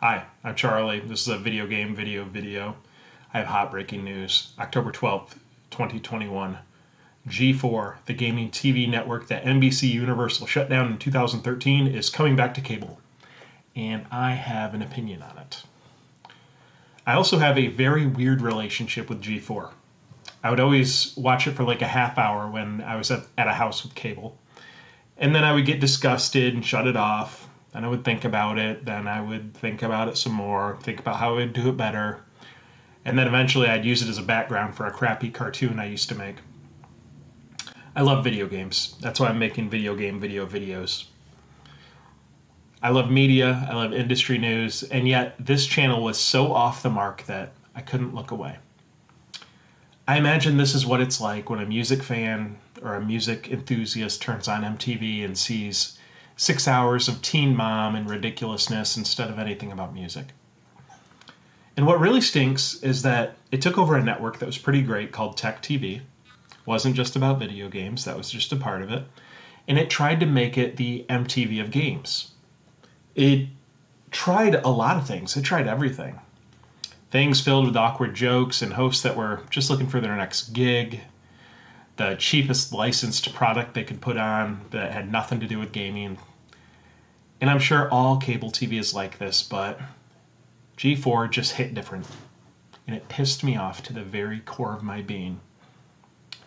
Hi, I'm Charlie. This is a video game video. I have hot breaking news. October 12th, 2021. G4, the gaming TV network that NBC Universal shut down in 2013, is coming back to cable. And I have an opinion on it. I also have a very weird relationship with G4. I would always watch it for like a half hour when I was at a house with cable. And then I would get disgusted and shut it off. Then I would think about it. Then I would think about it some more, think about how I would do it better. And then eventually I'd use it as a background for a crappy cartoon I used to make. I love video games. That's why I'm making video game videos. I love media, I love industry news, and yet this channel was so off the mark that I couldn't look away. I imagine this is what it's like when a music fan or a music enthusiast turns on MTV and sees 6 hours of Teen Mom and ridiculousness instead of anything about music. And what really stinks is that it took over a network that was pretty great called Tech TV. It wasn't just about video games, that was just a part of it. And it tried to make it the MTV of games. It tried a lot of things. It tried everything. Things filled with awkward jokes and hosts that were just looking for their next gig. The cheapest licensed product they could put on that had nothing to do with gaming. And I'm sure all cable TV is like this, but G4 just hit different. And it pissed me off to the very core of my being.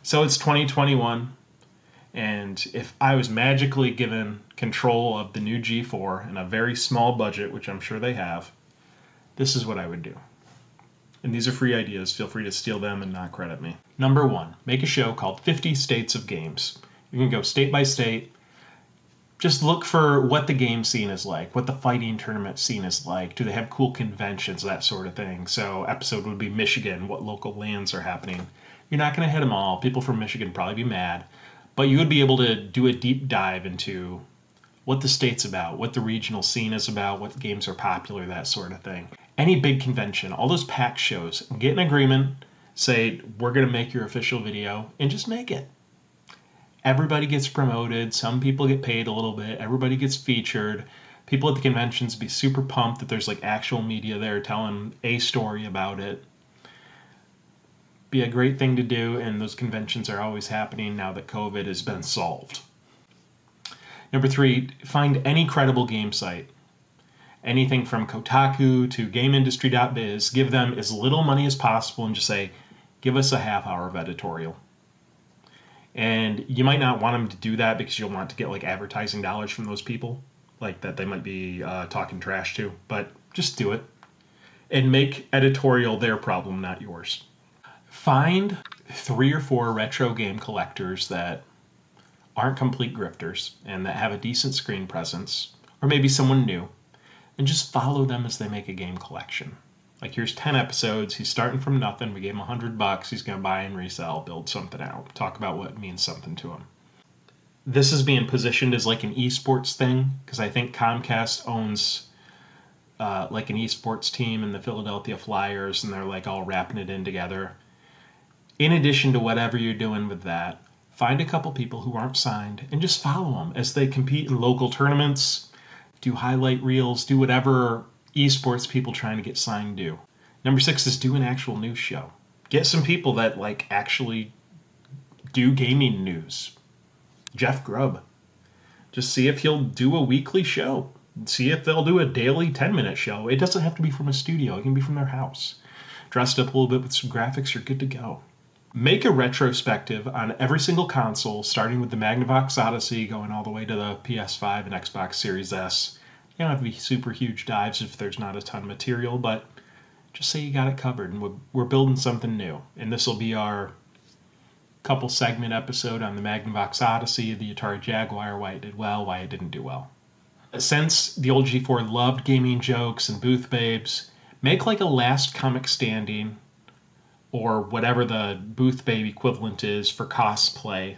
So it's 2021, and if I was magically given control of the new G4 and a very small budget, which I'm sure they have, this is what I would do. And these are free ideas. Feel free to steal them and not credit me. Number 1, make a show called 50 States of Games. You can go state by state. Just look for what the game scene is like, what the fighting tournament scene is like. Do they have cool conventions, that sort of thing. So episode would be Michigan, what local lands are happening. You're not going to hit them all. People from Michigan would probably be mad. But you would be able to do a deep dive into what the state's about, what the regional scene is about, what games are popular, that sort of thing. Any big convention, all those packed shows, get an agreement, say, we're going to make your official video, and just make it. Everybody gets promoted, some people get paid a little bit, everybody gets featured. People at the conventions be super pumped that there's like actual media there telling a story about it. Be a great thing to do, and those conventions are always happening now that COVID has been solved. Number 3, find any credible game site. Anything from Kotaku to GameIndustry.biz, give them as little money as possible and just say, give us a half hour of editorial. And you might not want them to do that because you'll want to get like advertising dollars from those people, like that they might be talking trash to, but just do it. And make editorial their problem, not yours. Find 3 or 4 retro game collectors that aren't complete grifters and that have a decent screen presence, or maybe someone new, and just follow them as they make a game collection. Like, here's 10 episodes, he's starting from nothing, we gave him $100, he's going to buy and resell, build something out, talk about what means something to him. This is being positioned as like an esports thing, because I think Comcast owns like an esports team in the Philadelphia Flyers, and they're like all wrapping it in together. In addition to whatever you're doing with that, find a couple people who aren't signed and just follow them as they compete in local tournaments, do highlight reels, do whatever esports people trying to get signed do. Number 6 is do an actual news show. Get some people that like actually do gaming news. Jeff Grubb. Just see if he'll do a weekly show. See if they'll do a daily 10-minute show. It doesn't have to be from a studio. It can be from their house. Dressed up a little bit with some graphics, you're good to go. Make a retrospective on every single console, starting with the Magnavox Odyssey, going all the way to the PS5 and Xbox Series S. You don't have to be super huge dives if there's not a ton of material, but just say you got it covered, and we're building something new. And this will be our couple segment episode on the Magnavox Odyssey, the Atari Jaguar, why it did well, why it didn't do well. Since the old G4 loved gaming jokes and booth babes, make like a Last Comic Standing, or whatever the booth babe equivalent is for cosplay.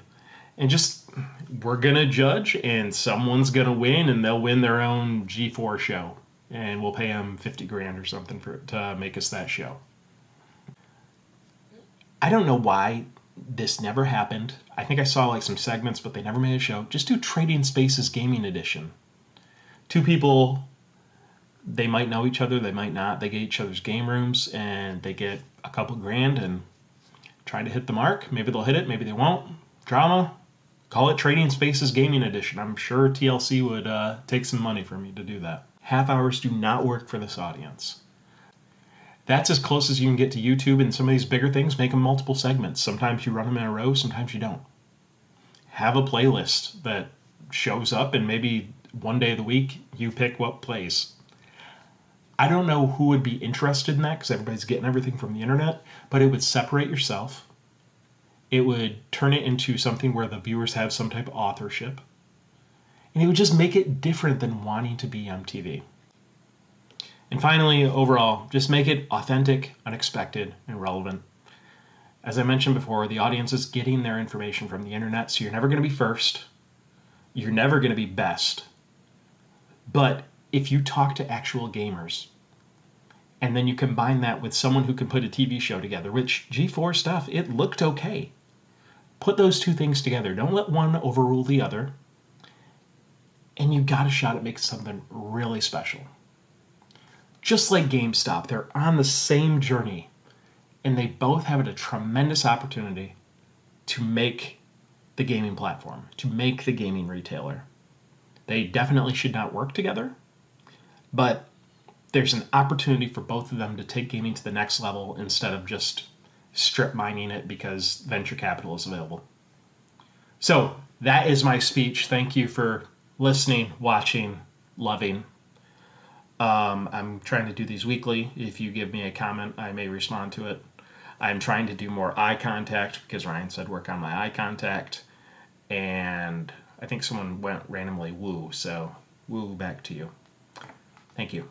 And just, we're going to judge, and someone's going to win, and they'll win their own G4 show. And we'll pay them 50 grand or something to make us that show. I don't know why this never happened. I think I saw like some segments, but they never made a show. Just do Trading Spaces Gaming Edition. 2 people They might know each other, they might not. They get each other's game rooms and they get a couple grand and try to hit the mark. Maybe they'll hit it, maybe they won't. Drama. Call it Trading Spaces Gaming Edition. I'm sure TLC would take some money for me to do that. Half hours do not work for this audience. That's as close as you can get to YouTube, and some of these bigger things make them multiple segments. Sometimes you run them in a row, sometimes you don't. Have a playlist that shows up, and maybe one day of the week you pick what plays. I don't know who would be interested in that because everybody's getting everything from the internet, but it would separate yourself. It would turn it into something where the viewers have some type of authorship. And it would just make it different than wanting to be on TV. And finally, overall, just make it authentic, unexpected, and relevant. As I mentioned before, the audience is getting their information from the internet, so you're never going to be first. You're never going to be best. But if you talk to actual gamers, and then you combine that with someone who can put a TV show together, which G4 stuff, it looked okay. Put those two things together. Don't let one overrule the other. And you got a shot at making something really special. Just like GameStop, they're on the same journey, and they both have a tremendous opportunity to make the gaming platform, to make the gaming retailer. They definitely should not work together, but there's an opportunity for both of them to take gaming to the next level instead of just strip mining it because venture capital is available. So that is my speech. Thank you for listening, watching, loving. I'm trying to do these weekly. If you give me a comment, I may respond to it. I'm trying to do more eye contact because Ryan said work on my eye contact. And I think someone went randomly woo, so woo back to you. Thank you.